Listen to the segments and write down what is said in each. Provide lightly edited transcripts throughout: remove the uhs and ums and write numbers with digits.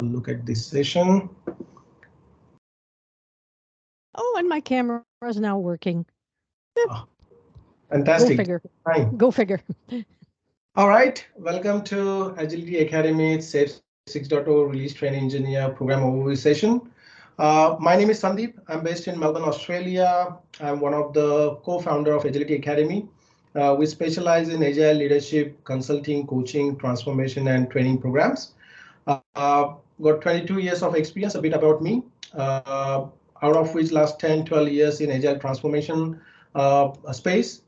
look at this session. Oh, and my camera is now working. Oh, fantastic. Go figure. Fine. Go figure. All right. Welcome to Agility Academy Safe 6.0 Release Train Engineer Program Overview session. My name is Sandip. I'm based in Melbourne, Australia. I'm one of the co-founder of Agility Academy. We specialize in Agile leadership, consulting, coaching, transformation, and training programs. Got 22 years of experience, a bit about me, out of which last 10, 12 years in Agile transformation space,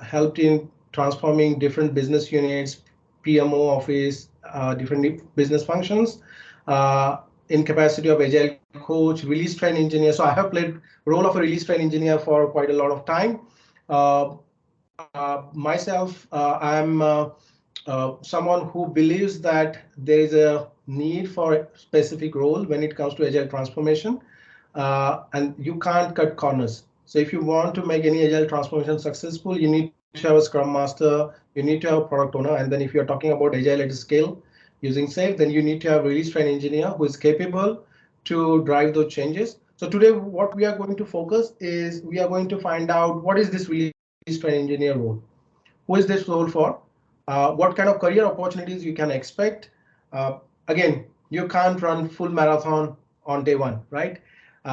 helped in transforming different business units, PMO office, different business functions, in capacity of Agile coach, release train engineer. So I have played role of a release train engineer for quite a lot of time. Myself, I'm someone who believes that there is a need for a specific role when it comes to Agile transformation, and you can't cut corners. So if you want to make any Agile transformation successful, you need to have a Scrum Master, you need to have a product owner, and then if you're talking about Agile at scale using SAFe, then you need to have a release train engineer who is capable to drive those changes. So today what we are going to focus is we are going to find out what is this release train engineer role? Who is this role for? What kind of career opportunities you can expect? Again, you can't run full marathon on day one, right?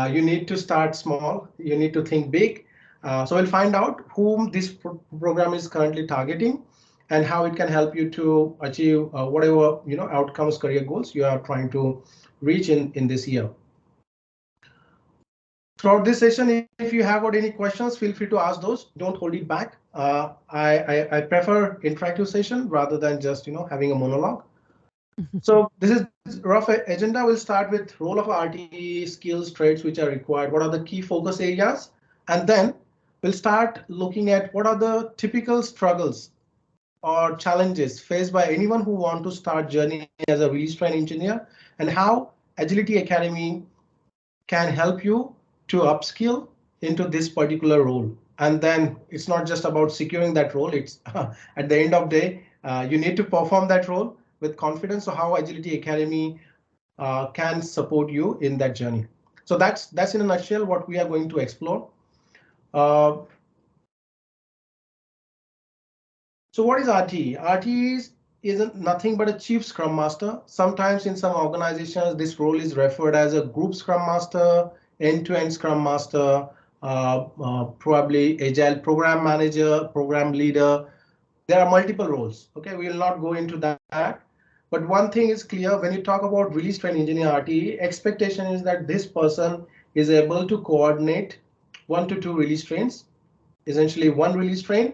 You need to start small. You need to think big. So we'll find out whom this program is currently targeting and how it can help you to achieve whatever outcomes, career goals you are trying to reach in this year. Throughout this session, if you have got any questions, feel free to ask those. Don't hold it back. I prefer interactive session rather than just having a monologue. So this is rough agenda. We'll start with role of RTE, skills, traits which are required. What are the key focus areas? And then we'll start looking at what are the typical struggles or challenges faced by anyone who want to start journey as a release train engineer, and how Agility Academy can help you to upskill into this particular role. And then it's not just about securing that role. It's at the end of the day, you need to perform that role with confidence. So how Agility Academy can support you in that journey. So that's in a nutshell what we are going to explore. So what is RTE? RTE is nothing but a chief Scrum Master. Sometimes in some organizations, this role is referred as a group Scrum Master, end-to-end Scrum Master, probably Agile program manager, program leader. There are multiple roles. Okay, we will not go into that. But one thing is clear, when you talk about release train engineer RTE, expectation is that this person is able to coordinate 1 to 2 release trains, essentially one release train,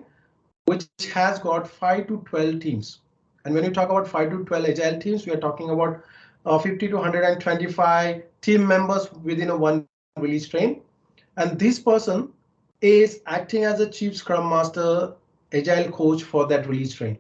which has got 5 to 12 teams. And when you talk about 5 to 12 Agile teams, we are talking about 50 to 125 team members within a one release train. And this person is acting as a chief Scrum Master, Agile coach for that release train.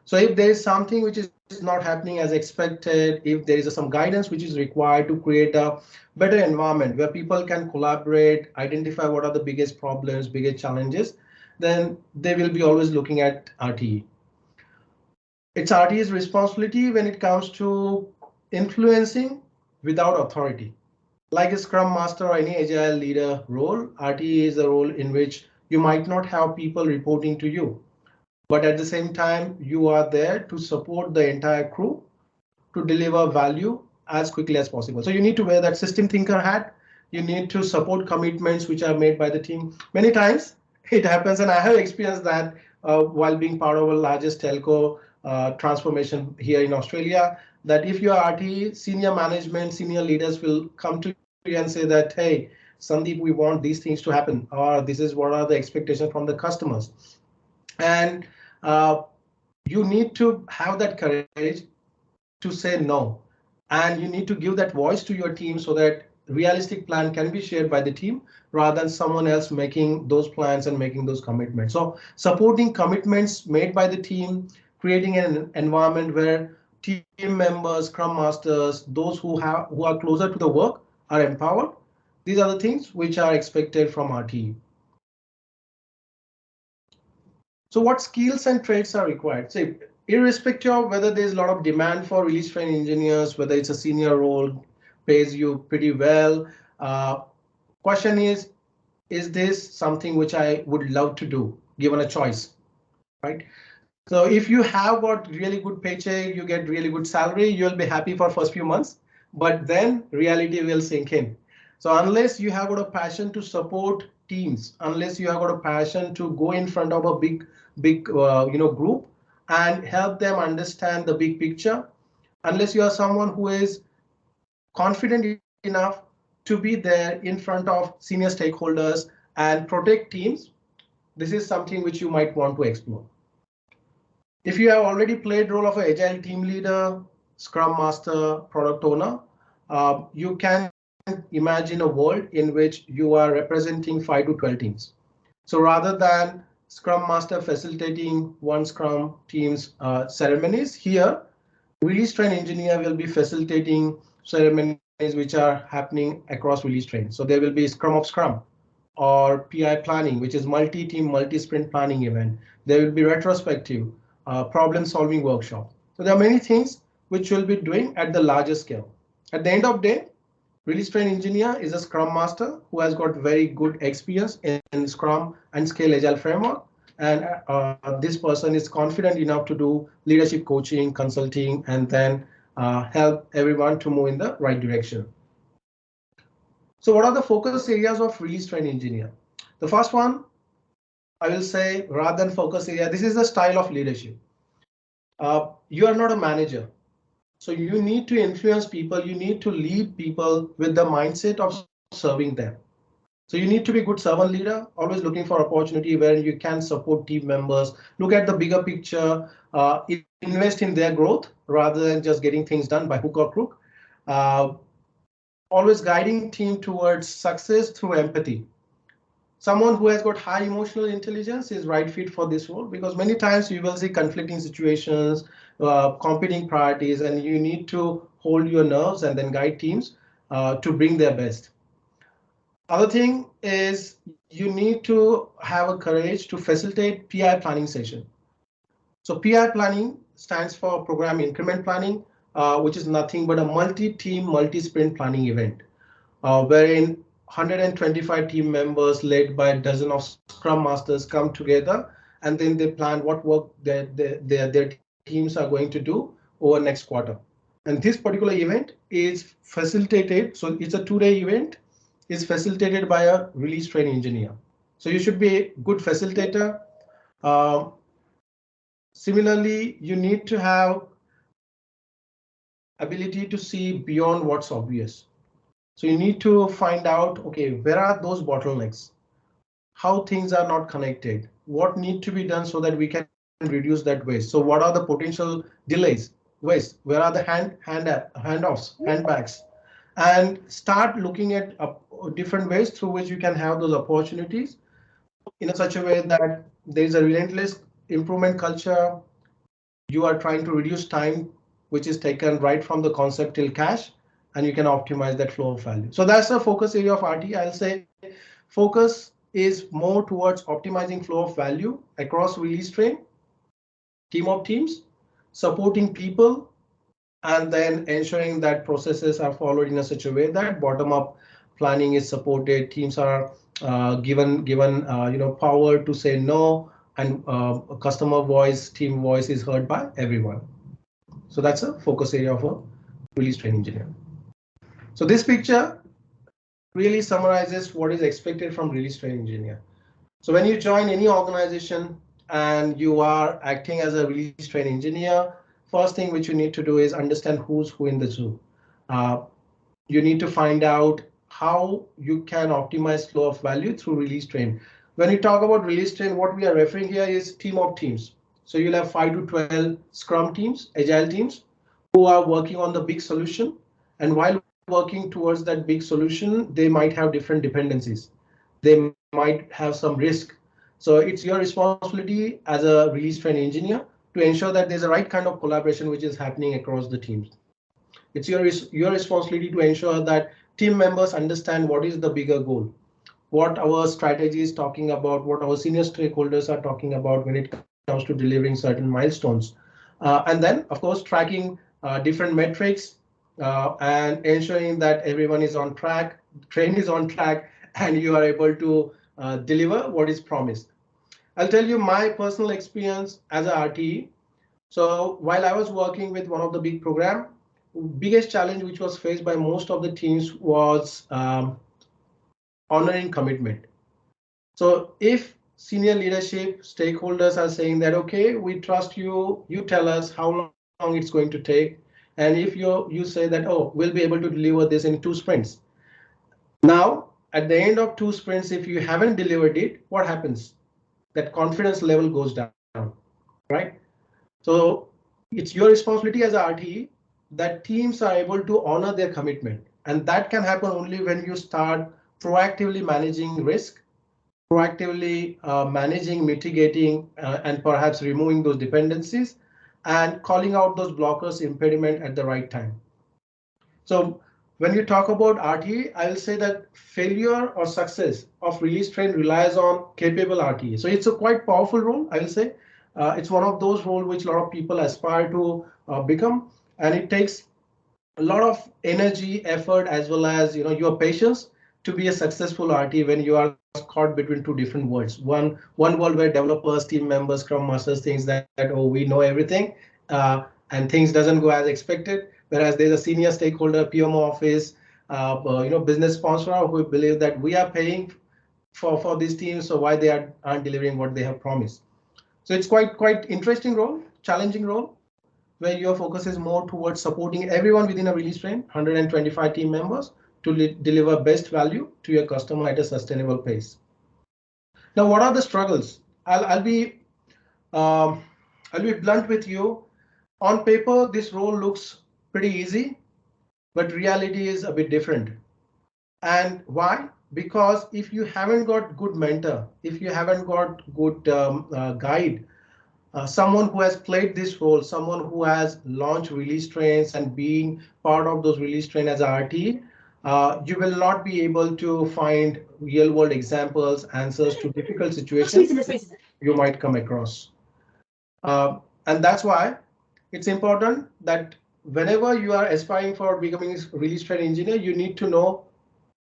So if there is something which is not happening as expected, if there is some guidance which is required to create a better environment where people can collaborate, identify what are the biggest problems, biggest challenges, then they will be always looking at RTE. It's RTE's responsibility when it comes to influencing without authority. Like a Scrum Master or any Agile leader role, RTE is a role in which you might not have people reporting to you, but at the same time, you are there to support the entire crew to deliver value as quickly as possible. So you need to wear that system thinker hat. You need to support commitments which are made by the team. Many times it happens, and I have experienced that while being part of a largest telco transformation here in Australia, that if you are RTE, senior management, senior leaders will come to you and say that, hey, Sandip, we want these things to happen, or this is what are the expectations from the customers. And you need to have that courage to say no, and you need to give that voice to your team so that realistic plan can be shared by the team rather than someone else making those plans and making those commitments. So supporting commitments made by the team, creating an environment where team members, Scrum Masters, those who are closer to the work are empowered. These are the things which are expected from our team. So what skills and traits are required? So irrespective of whether there's a lot of demand for release train engineers, whether it's a senior role, pays you pretty well. Question is this something which I would love to do given a choice, right? So if you have got really good paycheck, you get really good salary, you'll be happy for first few months, but then reality will sink in. So unless you have got a passion to support teams, unless you have got a passion to go in front of a big group and help them understand the big picture, unless you are someone who is confident enough to be there in front of senior stakeholders and protect teams, this is something which you might want to explore. If you have already played role of an agile team leader, scrum master, product owner, you can imagine a world in which you are representing 5 to 12 teams. So rather than scrum master facilitating one scrum team's ceremonies, here release train engineer will be facilitating ceremonies which are happening across release train. So there will be Scrum of Scrum or PI planning, which is multi-team, multi-sprint planning event. There will be retrospective, problem-solving workshop. So there are many things which we'll be doing at the larger scale. At the end of the day, release train engineer is a Scrum Master who has got very good experience in Scrum and Scale Agile framework. And this person is confident enough to do leadership coaching, consulting, and then help everyone to move in the right direction. So what are the focus areas of release train engineer? The first one, I will say, rather than focus area, this is the style of leadership. You are not a manager. So you need to influence people, you need to lead people with the mindset of serving them. So you need to be good servant leader, always looking for opportunity where you can support team members, look at the bigger picture, invest in their growth rather than just getting things done by hook or crook. Always guiding team towards success through empathy. Someone who has got high emotional intelligence is right fit for this role, because many times you will see conflicting situations, competing priorities, and you need to hold your nerves and then guide teams to bring their best. Other thing is you need to have a courage to facilitate PI planning session. So PI planning stands for program increment planning, which is nothing but a multi-team, multi-sprint planning event, wherein 125 team members led by a dozen of Scrum Masters come together, and then they plan what work their teams are going to do over next quarter. And this particular event is facilitated, so it's a 2-day event, is facilitated by a release train engineer. So you should be a good facilitator. Similarly, you need to have ability to see beyond what's obvious. So you need to find out, okay, where are those bottlenecks? How things are not connected? What need to be done so that we can reduce that waste? So what are the potential delays, waste? Where are the handoffs, handbacks? And start looking at different ways through which you can have those opportunities in such a way that there is a relentless improvement culture. You are trying to reduce time, which is taken right from the concept till cash, and you can optimize that flow of value. So that's the focus area of RT. I'll say focus is more towards optimizing flow of value across release train, team of teams, supporting people, and then ensuring that processes are followed in a such a way that bottom-up planning is supported. Teams are given power to say no, and customer voice, team voice is heard by everyone. So that's a focus area of a release train engineer. So this picture really summarizes what is expected from release train engineer. So when you join any organization and you are acting as a release train engineer, first thing which you need to do is understand who's who in the zoo. You need to find out how you can optimize flow of value through release train. When you talk about release train, what we are referring here is team of teams. So you'll have 5 to 12 Scrum teams, Agile teams, who are working on the big solution. And while working towards that big solution, they might have different dependencies. They might have some risk. So it's your responsibility as a release train engineer to ensure that there's a right kind of collaboration which is happening across the teams. It's your responsibility to ensure that team members understand what is the bigger goal, what our strategy is talking about, what our senior stakeholders are talking about when it comes to delivering certain milestones. And then, of course, tracking different metrics and ensuring that everyone is on track, train is on track, and you are able to deliver what is promised. I'll tell you my personal experience as a RTE. So while I was working with one of the big program, biggest challenge which was faced by most of the teams was honoring commitment. So if senior leadership stakeholders are saying that, okay, we trust you, you tell us how long it's going to take. And if you say that, oh, we'll be able to deliver this in 2 sprints. Now, at the end of 2 sprints, if you haven't delivered it, what happens? That confidence level goes down, right? So it's your responsibility as a RTE that teams are able to honor their commitment. And that can happen only when you start proactively managing risk, proactively managing, mitigating, and perhaps removing those dependencies and calling out those blockers impediment at the right time. So when you talk about RTE, I'll say that failure or success of release train relies on capable RTE. So it's a quite powerful role, I will say. It's one of those roles which a lot of people aspire to become, and it takes a lot of energy, effort, as well as your patience to be a successful RT when you are caught between two different worlds. One world where developers, team members, Scrum Masters thinks that, oh, we know everything, and things doesn't go as expected. Whereas there's a senior stakeholder, PMO office, business sponsor who believe that we are paying for these teams, so why they aren't delivering what they have promised. So it's quite interesting role, challenging role, where your focus is more towards supporting everyone within a release train, 125 team members, to deliver best value to your customer at a sustainable pace. Now, what are the struggles? Um, I'll be blunt with you. On paper, this role looks pretty easy, but reality is a bit different. And why? Because if you haven't got good mentor, if you haven't got good guide, someone who has played this role, someone who has launched release trains and being part of those release train as a RT, you will not be able to find real world examples, answers to difficult situations you might come across. And that's why it's important that whenever you are aspiring for becoming a release train engineer, you need to know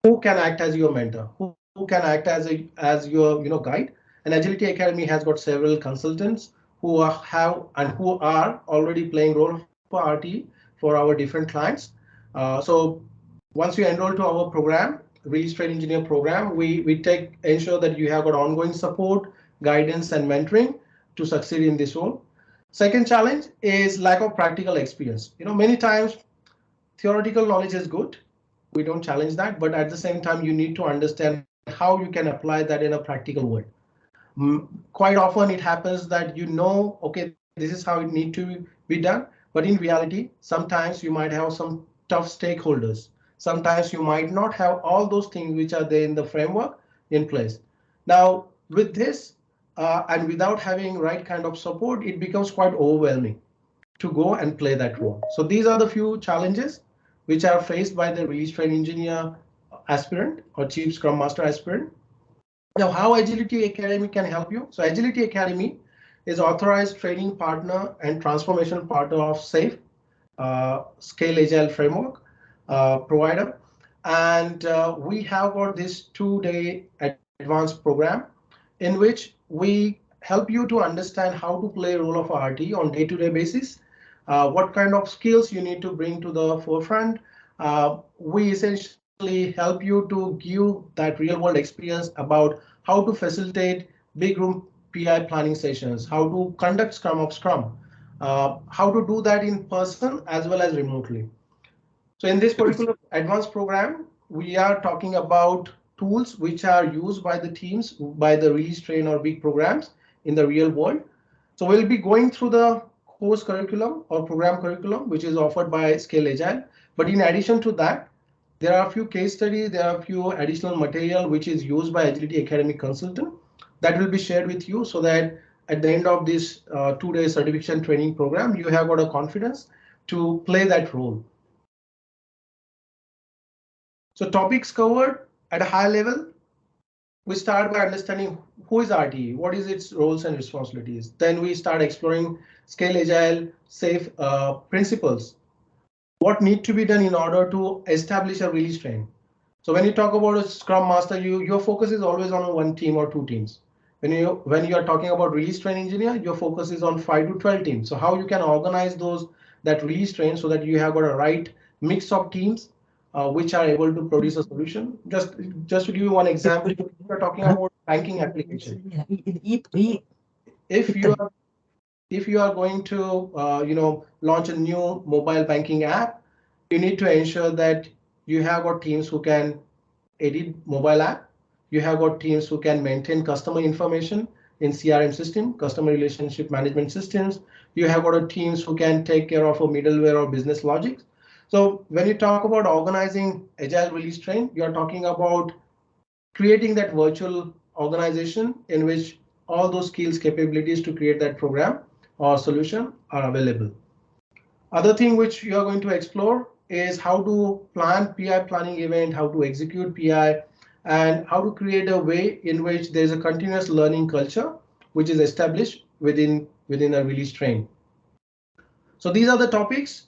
who can act as your mentor, who can act as your guide. And Agility Academy has got several consultants who are already playing role for RT for our different clients. So once you enroll to our program, Release Train Engineer program, we ensure that you have got ongoing support, guidance, and mentoring to succeed in this role. Second challenge is lack of practical experience. Many times theoretical knowledge is good. We don't challenge that, but at the same time, you need to understand how you can apply that in a practical world. Quite often it happens that okay, this is how it need to be done, but in reality, sometimes you might have some tough stakeholders. Sometimes you might not have all those things which are there in the framework in place. Now, with this and without having right kind of support, it becomes quite overwhelming to go and play that role. So these are the few challenges which are faced by the release train engineer aspirant or chief scrum master aspirant. Now, how Agility Academy can help you? So Agility Academy is authorized training partner and transformation partner of SAFe, Scale Agile Framework provider. And we have got this 2-day advanced program in which we help you to understand how to play role of RT on day-to-day basis, what kind of skills you need to bring to the forefront. We essentially help you to give that real-world experience about how to facilitate big room PI planning sessions, how to conduct Scrum of Scrum, how to do that in person as well as remotely. So in this particular advanced program, we are talking about tools which are used by the teams, by the release train or big programs in the real world. So we'll be going through the course curriculum or program curriculum, which is offered by Scale Agile. But in addition to that, there are a few case studies, there are a few additional material which is used by Agility Academy consultant that will be shared with you so that at the end of this 2-day certification training program, you have got a confidence to play that role. So topics covered at a high level. we start by understanding who is RTE, what is its roles and responsibilities. Then we start exploring scale agile safe principles. What need to be done in order to establish a release train? So when you talk about a Scrum Master, your focus is always on one team or two teams. When you are talking about release train engineer, your focus is on 5 to 12 teams. So how you can organize those that release train so that you have got a right mix of teams which are able to produce a solution. Just to give you one example, if you are talking about banking application. If you are if you are going to launch a new mobile banking app, you need to ensure that you have got teams who can edit mobile app. You have got teams who can maintain customer information in CRM system, customer relationship management systems. You have got teams who can take care of a middleware or business logic. So when you talk about organizing agile release train, you are talking about creating that virtual organization in which all those skills, capabilities to create that program or solution are available. Other thing which you are going to explore is how to plan PI planning event, how to execute PI, and how to create a way in which there is a continuous learning culture which is established within a release train. So these are the topics.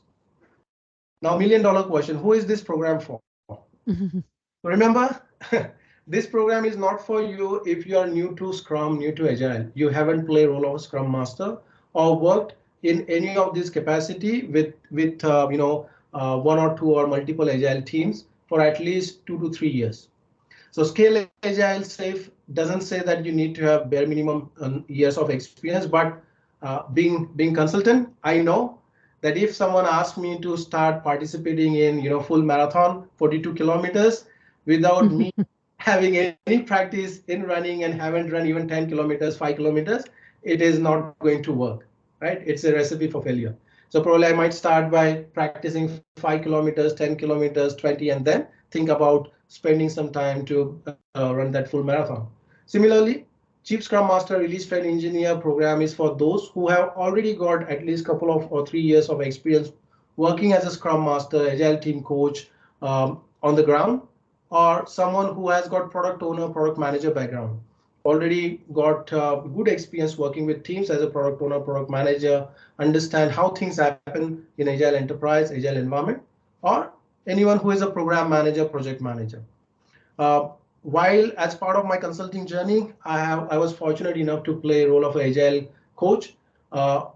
Now, $1 million question: who is this program for? Remember, this program is not for you if you are new to Scrum, new to Agile. You haven't played role of Scrum Master or worked in any of this capacity with one or two or multiple Agile teams for at least 2 to 3 years. So Scale Agile Safe doesn't say that you need to have bare minimum years of experience, but being consultant, I know that if someone asks me to start participating in full marathon 42 kilometers without me having any practice in running and haven't run even 10 kilometers, 5 kilometers, it is not going to work, right? It's a recipe for failure. So probably I might start by practicing 5 kilometers, 10 kilometers, 20, and then think about spending some time to run that full marathon. Similarly, Chief Scrum Master Release Train Engineer program is for those who have already got at least couple of or 3 years of experience working as a Scrum Master, Agile team coach on the ground, or someone who has got product owner, product manager background, already got good experience working with teams as a product owner, product manager, understand how things happen in Agile enterprise, Agile environment, or anyone who is a program manager, project manager. While as part of my consulting journey, I was fortunate enough to play a role of an Agile coach uh,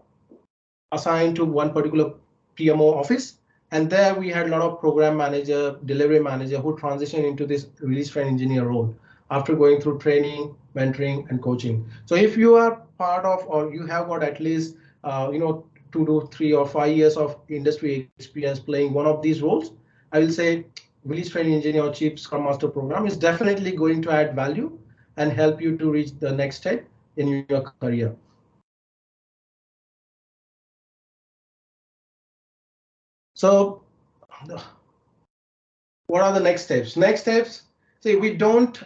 assigned to one particular PMO office. And there we had a lot of program manager, delivery manager who transitioned into this release train engineer role after going through training, mentoring, and coaching. So if you are part of, or you have got at least 2 to 3 or 5 years of industry experience playing one of these roles, I will say release train engineer or chief scrum master program is definitely going to add value and help you to reach the next step in your career. So what are the next steps? Next steps, see, we don't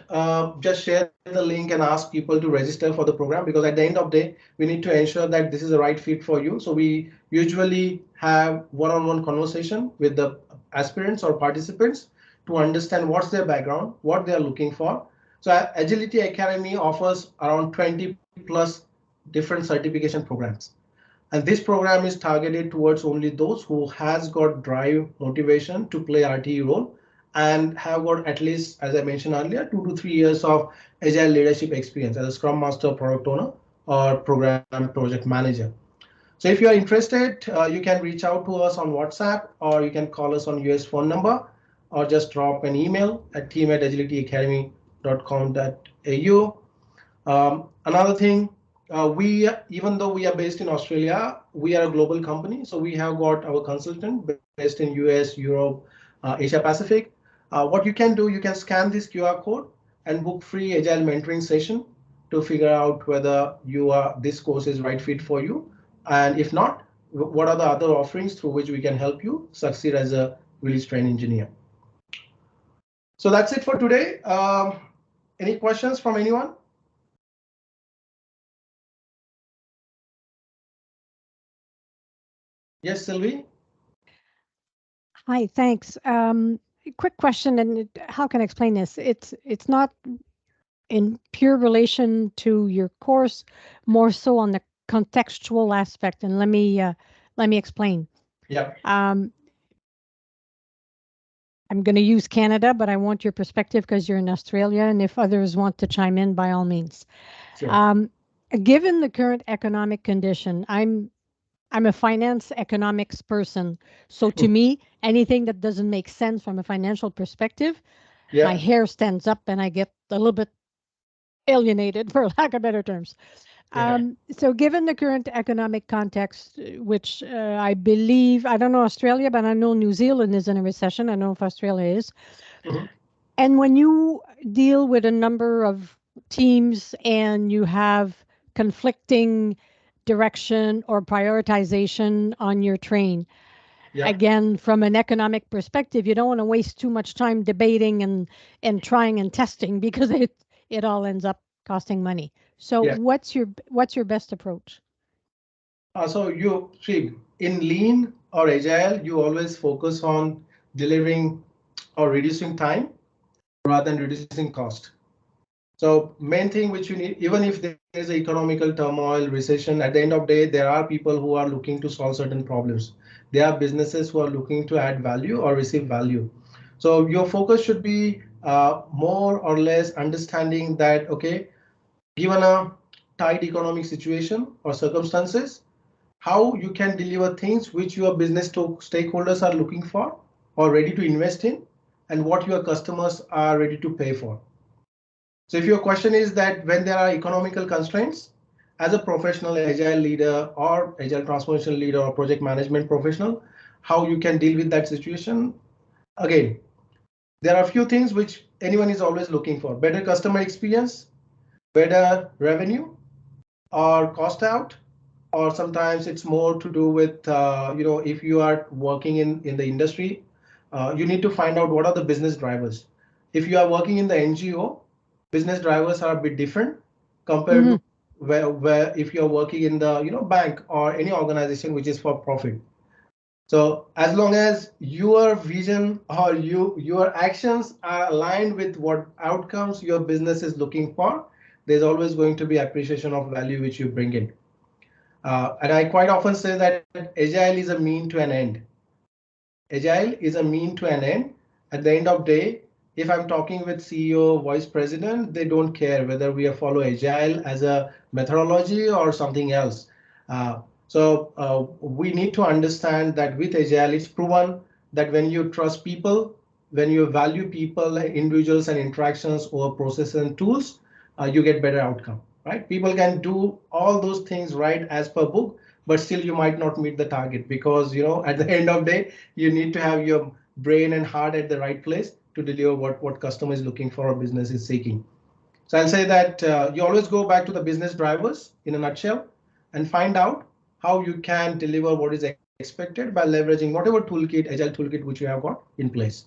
just share the link and ask people to register for the program, because at the end of the day, we need to ensure that this is the right fit for you. So we usually have one-on-one conversation with the aspirants or participants to understand what's their background, what they're looking for. So Agility Academy offers around 20 plus different certification programs. And this program is targeted towards only those who has got drive, motivation to play RTE role and have got at least, as I mentioned earlier, 2 to 3 years of Agile leadership experience as a Scrum Master, product owner, or program project manager. So if you are interested, you can reach out to us on WhatsApp, or you can call us on US phone number, or just drop an email at team@agilityacademy.com.au. Another thing, even though we are based in Australia, we are a global company. So we have got our consultant based in US, Europe, Asia Pacific. What you can do, you can scan this QR code and book free Agile mentoring session to figure out whether this course is right fit for you. And if not, what are the other offerings through which we can help you succeed as a release train engineer. So that's it for today. Any questions from anyone? Yes, Sylvie. Hi, thanks. Quick question, and how can I explain this? It's not in pure relation to your course, more so on the contextual aspect. And let me explain. Yeah, Um, I'm going to use Canada, but I want your perspective because you're in Australia, and if others want to chime in, by all means. sure. Um, Given the current economic condition, I'm a finance economics person. So to me, anything that doesn't make sense from a financial perspective, my Yeah, hair stands up and I get a little bit alienated, for lack of better terms. yeah. So given the current economic context, which I believe, I don't know Australia, but I know New Zealand is in a recession. I don't know if Australia is. Mhm. And when you deal with a number of teams and you have conflicting direction or prioritization on your train, Yeah, again, from an economic perspective, you don't want to waste too much time debating and trying and testing because it all ends up costing money. So yeah. what's your best approach? So you see, in lean or agile, you always focus on delivering or reducing time rather than reducing cost. So main thing which you need, even if there is a economical turmoil, recession, at the end of the day, there are people who are looking to solve certain problems. There are businesses who are looking to add value or receive value. So your focus should be more or less understanding that, okay, given a tight economic situation or circumstances, how you can deliver things which your business stakeholders are looking for or ready to invest in, and what your customers are ready to pay for. So if your question is that when there are economical constraints, as a professional agile leader or agile transformation leader or project management professional, how you can deal with that situation? Again, there are a few things which anyone is always looking for: better customer experience, better revenue, or cost out, or sometimes it's more to do with if you are working in the industry, you need to find out what are the business drivers. If you are working in the NGO, business drivers are a bit different compared Hmm. to where if you're working in the bank or any organization which is for profit. So as long as your vision or your actions are aligned with what outcomes your business is looking for, there's always going to be appreciation of value which you bring in. And I quite often say that agile is a mean to an end. Agile is a mean to an end. At the end of day, if I'm talking with CEO, vice president, they don't care whether we follow agile as a methodology or something else. We need to understand that with agile, it's proven that when you trust people, when you value people, individuals, and interactions over processes and tools, you get better outcome. Right? People can do all those things right as per book, but still you might not meet the target because at the end of the day you need to have your brain and heart at the right place to deliver what customer is looking for or business is seeking. So I'll say that you always go back to the business drivers in a nutshell and find out how you can deliver what is expected by leveraging whatever toolkit, agile toolkit, which you have got in place.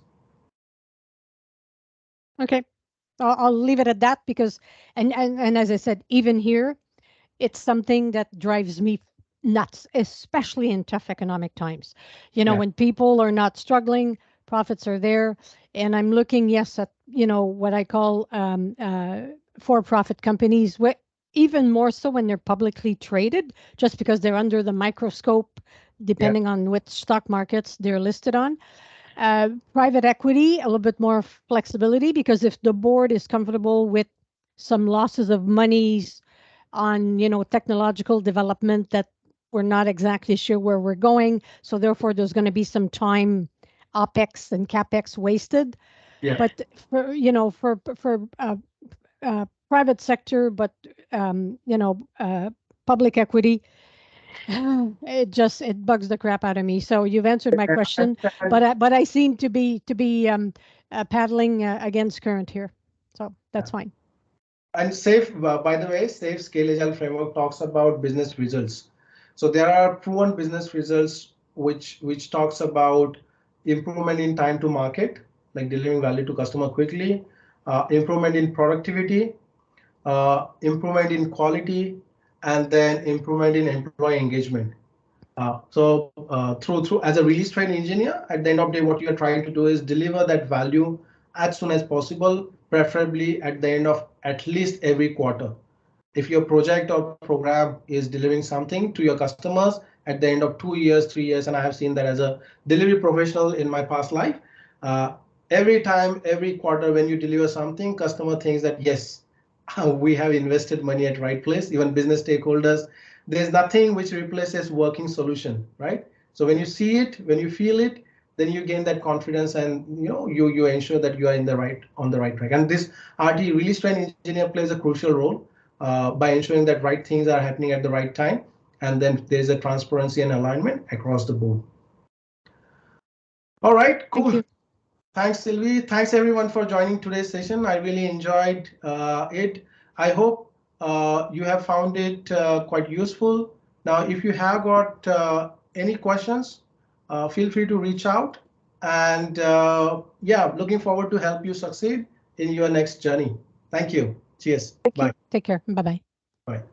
Okay, I'll leave it at that because, and as I said, even here, it's something that drives me nuts, especially in tough economic times. Yeah, When people are not struggling, profits are there. And I'm looking, yes, at, what I call for-profit companies, even more so when they're publicly traded, just because they're under the microscope, yeah, depending on which stock markets they're listed on. Private equity, a little bit more flexibility because if the board is comfortable with some losses of monies on, technological development that we're not exactly sure where we're going, so therefore there's going to be some time, OpEx and CapEx wasted. yeah. But private sector, but public equity, it bugs the crap out of me. So you've answered my question, And, but I seem to be paddling against current here, so that's fine. and safe, by the way, safe scale agile framework talks about business results. So there are proven business results which talks about improvement in time to market, like delivering value to customer quickly, improvement in productivity, improvement in quality, and then improvement in employee engagement. Through as a release train engineer, at the end of the day, what you are trying to do is deliver that value as soon as possible preferably at the end of at least every quarter. If your project or program is delivering something to your customers at the end of 2 years, 3 years, and I have seen that as a delivery professional in my past life, uh, every time, every quarter when you deliver something, customer thinks that yes, we have invested money at right place, even business stakeholders. There's nothing which replaces working solution, right? So when you see it, when you feel it, then you gain that confidence, and you ensure that you are on the right track. And this RT release train engineer plays a crucial role by ensuring that right things are happening at the right time, and then there's a transparency and alignment across the board. All right, Thank cool. you. Thanks, Sylvie. Thanks everyone for joining today's session. I really enjoyed it. I hope you have found it quite useful. Now, if you have got any questions, feel free to reach out. And yeah, looking forward to help you succeed in your next journey. Thank you. Cheers. Thank you. Bye. Take care. Bye bye. Bye.